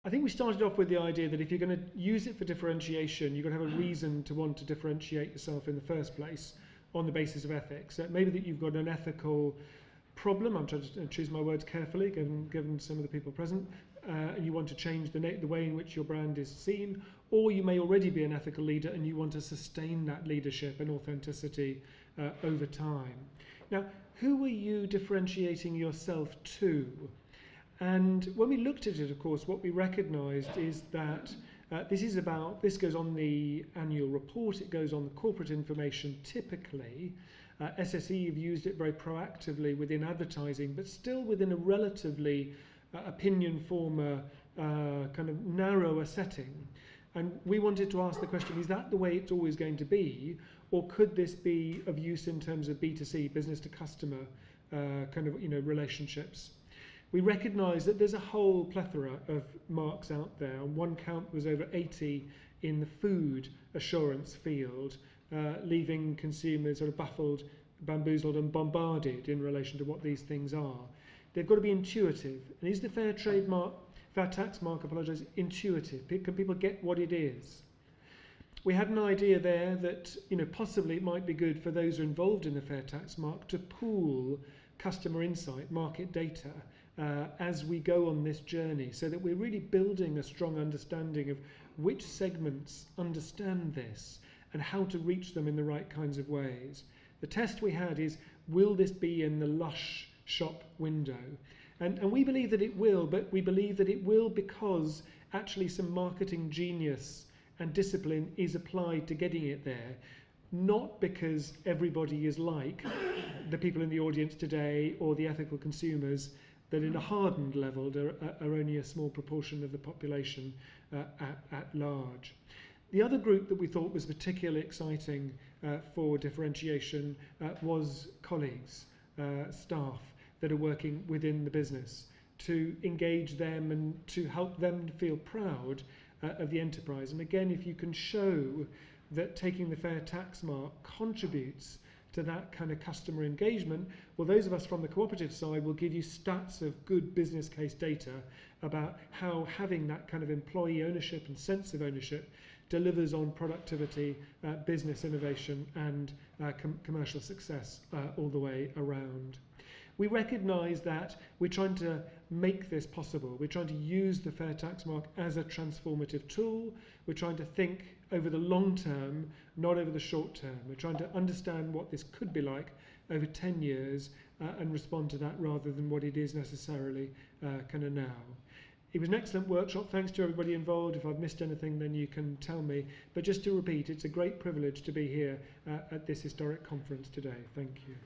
I think we started off with the idea that if you're going to use it for differentiation, you've got to have a reason to want to differentiate yourself in the first place on the basis of ethics. Maybe that you've got an ethical problem, I'm trying to choose my words carefully given some of the people present, and you want to change the way in which your brand is seen, or you may already be an ethical leader and you want to sustain that leadership and authenticity over time. Now, who are you differentiating yourself to? And when we looked at it, of course, what we recognised is that this goes on the annual report, it goes on the corporate information typically. SSE have used it very proactively within advertising, but still within a relatively opinion former kind of narrower setting. And we wanted to ask the question, is that the way it's always going to be? Or could this be of use in terms of B2C, business to customer relationships? We recognise that there's a whole plethora of marks out there. One count was over 80 in the food assurance field, leaving consumers sort of baffled, bamboozled and bombarded in relation to what these things are. They've got to be intuitive. And is the fair tax mark, intuitive? Can people get what it is? We had an idea there that possibly it might be good for those who are involved in the fair tax mark to pool customer insight, market data, as we go on this journey, so that we're really building a strong understanding of which segments understand this and how to reach them in the right kinds of ways. The test we had is, will this be in the Lush shop window? And we believe that it will, but we believe that it will because actually some marketing genius and discipline is applied to getting it there, not because everybody is like the people in the audience today or the ethical consumers, that in a hardened level are only a small proportion of the population at large. The other group that we thought was particularly exciting for differentiation was colleagues, staff that are working within the business, to engage them and to help them feel proud of the enterprise. And again, if you can show that taking the fair tax mark contributes to that kind of customer engagement, well, those of us from the cooperative side will give you stats of good business case data about how having that kind of employee ownership and sense of ownership delivers on productivity, business innovation and commercial success all the way around. We recognise that we're trying to make this possible. We're trying to use the fair tax mark as a transformative tool. We're trying to think over the long term, not over the short term. We're trying to understand what this could be like over 10 years and respond to that rather than what it is necessarily kind of now. It was an excellent workshop. Thanks to everybody involved. If I've missed anything, then you can tell me. But just to repeat, it's a great privilege to be here at this historic conference today. Thank you.